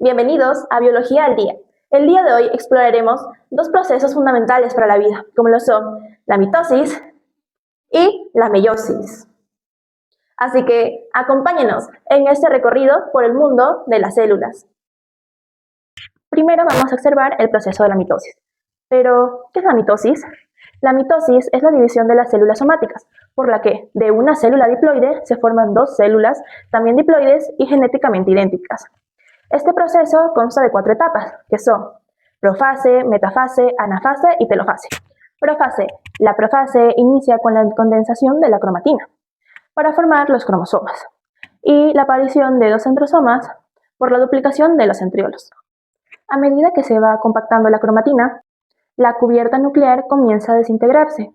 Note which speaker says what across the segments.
Speaker 1: Bienvenidos a Biología al Día. El día de hoy exploraremos dos procesos fundamentales para la vida, como lo son la mitosis y la meiosis. Así que acompáñenos en este recorrido por el mundo de las células. Primero vamos a observar el proceso de la mitosis. Pero, ¿qué es la mitosis? La mitosis es la división de las células somáticas, por la que de una célula diploide se forman dos células, también diploides y genéticamente idénticas. Este proceso consta de 4 etapas, que son profase, metafase, anafase y telofase. Profase. La profase inicia con la condensación de la cromatina para formar los cromosomas y la aparición de dos centrosomas por la duplicación de los centriolos. A medida que se va compactando la cromatina, la cubierta nuclear comienza a desintegrarse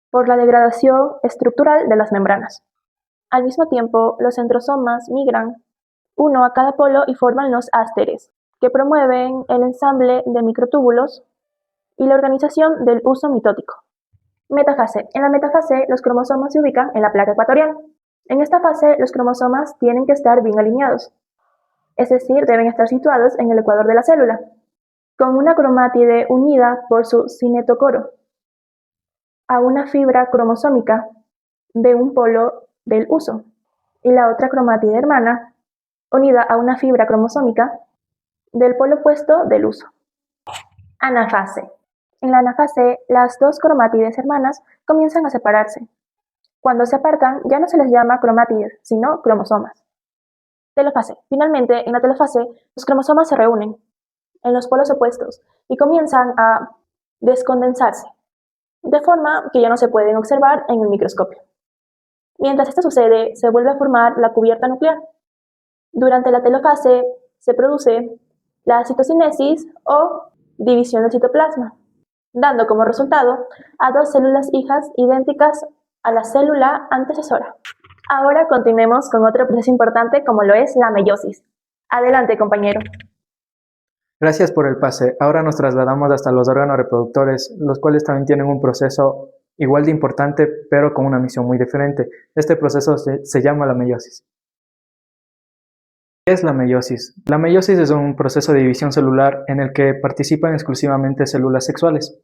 Speaker 1: por la degradación estructural de las membranas. Al mismo tiempo, los centrosomas migran uno a cada polo y forman los ásteres, que promueven el ensamble de microtúbulos y la organización del uso mitótico. Metafase. En la metafase, los cromosomas se ubican en la placa ecuatorial. En esta fase, los cromosomas tienen que estar bien alineados, es decir, deben estar situados en el ecuador de la célula, con una cromátide unida por su cinetocoro a una fibra cromosómica de un polo del uso, y la otra cromátide hermana unida a una fibra cromosómica del polo opuesto del uso. Anafase. En la anafase, las dos cromátides hermanas comienzan a separarse. Cuando se apartan, ya no se les llama cromátides, sino cromosomas. Telofase. Finalmente, en la telofase, los cromosomas se reúnen en los polos opuestos y comienzan a descondensarse, de forma que ya no se pueden observar en el microscopio. Mientras esto sucede, se vuelve a formar la cubierta nuclear. Durante la telofase se produce la citocinesis o división del citoplasma, dando como resultado a dos células hijas idénticas a la célula antecesora. Ahora continuemos con otro proceso importante como lo es la meiosis. Adelante, compañero.
Speaker 2: Gracias por el pase. Ahora nos trasladamos hasta los órganos reproductores, los cuales también tienen un proceso igual de importante, pero con una misión muy diferente. Este proceso se llama la meiosis. ¿Qué es la meiosis? La meiosis es un proceso de división celular en el que participan exclusivamente células sexuales.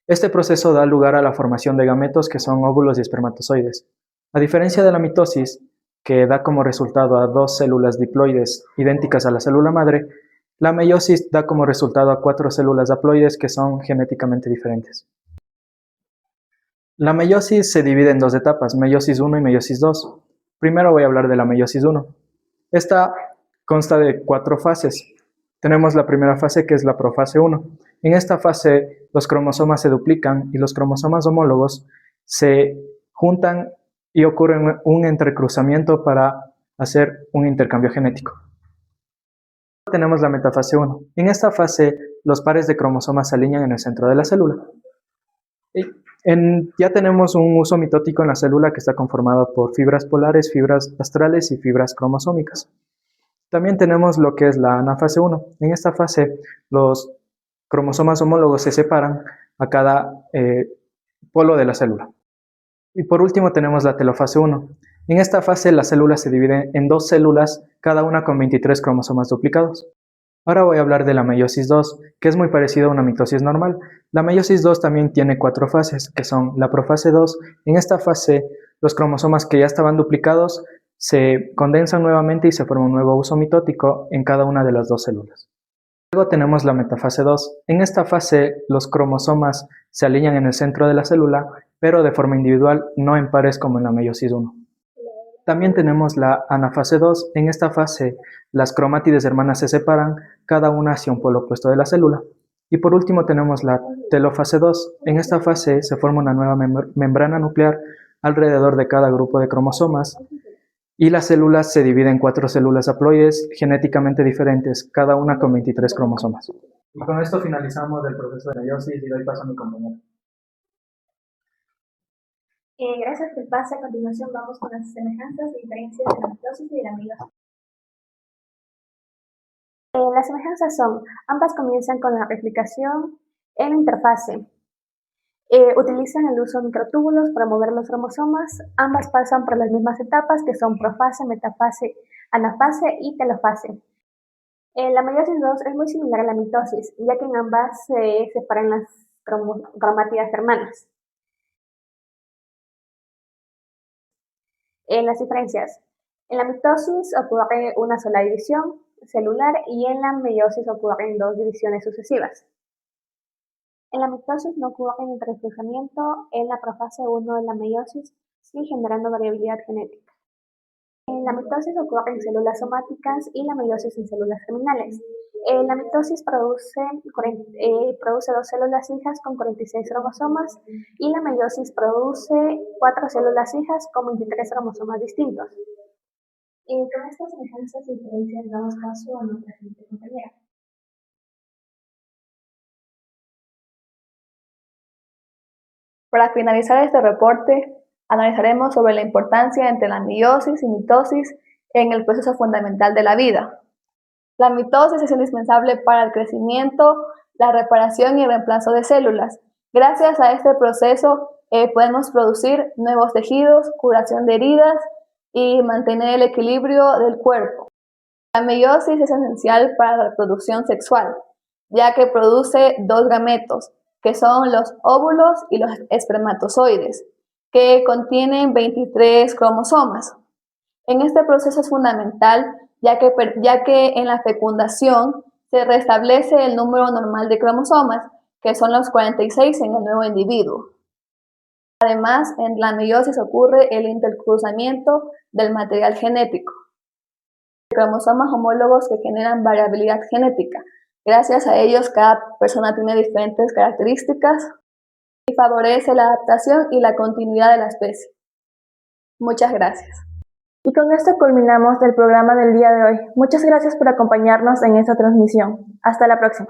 Speaker 2: Este proceso da lugar a la formación de gametos, que son óvulos y espermatozoides. A diferencia de la mitosis, que da como resultado a dos células diploides idénticas a la célula madre, la meiosis da como resultado a 4 células haploides que son genéticamente diferentes. La meiosis se divide en dos etapas, meiosis 1 y meiosis 2. Primero voy a hablar de la meiosis 1. Esta consta de 4 fases. Tenemos la primera fase, que es la profase 1. En esta fase los cromosomas se duplican y los cromosomas homólogos se juntan y ocurre un entrecruzamiento para hacer un intercambio genético. Tenemos la metafase 1. En esta fase los pares de cromosomas se alinean en el centro de la célula. Ya tenemos un uso mitótico en la célula que está conformado por fibras polares, fibras astrales y fibras cromosómicas. También tenemos lo que es la anafase 1. En esta fase los cromosomas homólogos se separan a cada polo de la célula. Y por último tenemos la telofase 1. En esta fase la célula se divide en dos células, cada una con 23 cromosomas duplicados. Ahora voy a hablar de la meiosis 2, que es muy parecida a una mitosis normal. La meiosis 2 también tiene 4 fases, que son la profase 2. En esta fase, los cromosomas que ya estaban duplicados se condensan nuevamente y se forma un nuevo uso mitótico en cada una de las dos células. Luego tenemos la metafase 2. En esta fase, los cromosomas se alinean en el centro de la célula, pero de forma individual, no en pares como en la meiosis 1. También tenemos la anafase 2. En esta fase, las cromátides hermanas se separan, cada una hacia un polo opuesto de la célula. Y por último tenemos la telofase 2. En esta fase se forma una nueva membrana nuclear alrededor de cada grupo de cromosomas y las células se dividen en 4 células haploides genéticamente diferentes, cada una con 23 cromosomas. Y con esto finalizamos el proceso de meiosis y doy paso a mi compañero.
Speaker 1: Gracias por el pase. A continuación vamos con las semejanzas y diferencias de la mitosis y de la meiosis. Las semejanzas son, ambas comienzan con la replicación en la interfase. Utilizan el uso de microtúbulos para mover los cromosomas. Ambas pasan por las mismas etapas que son profase, metafase, anafase y telofase. La meiosis 2 es muy similar a la mitosis, ya que en ambas se separan las cromátidas hermanas. Las diferencias. En la mitosis ocurre una sola división celular y en la meiosis ocurren 2 divisiones sucesivas. En la mitosis no ocurre intercruzamiento en la profase 1 de la meiosis, sí generando variabilidad genética. En la mitosis ocurre en células somáticas y la meiosis en células germinales. La mitosis produce 2 células hijas con 46 cromosomas y la meiosis produce 4 células hijas con 23 cromosomas distintos. Con estas semejanzas y diferencias damos paso a nuestra siguiente compañera.
Speaker 3: Para finalizar este reporte, analizaremos sobre la importancia entre la meiosis y mitosis en el proceso fundamental de la vida. La mitosis es indispensable para el crecimiento, la reparación y el reemplazo de células. Gracias a este proceso podemos producir nuevos tejidos, curación de heridas y mantener el equilibrio del cuerpo. La meiosis es esencial para la reproducción sexual, ya que produce 2 gametos, que son los óvulos y los espermatozoides, que contienen 23 cromosomas. En este proceso es fundamental, ya que en la fecundación se restablece el número normal de cromosomas, que son los 46 en el nuevo individuo. Además, en la meiosis ocurre el intercruzamiento del material genético, cromosomas homólogos que generan variabilidad genética. Gracias a ellos, cada persona tiene diferentes características y favorece la adaptación y la continuidad de la especie. Muchas gracias.
Speaker 1: Y con esto culminamos el programa del día de hoy. Muchas gracias por acompañarnos en esta transmisión. Hasta la próxima.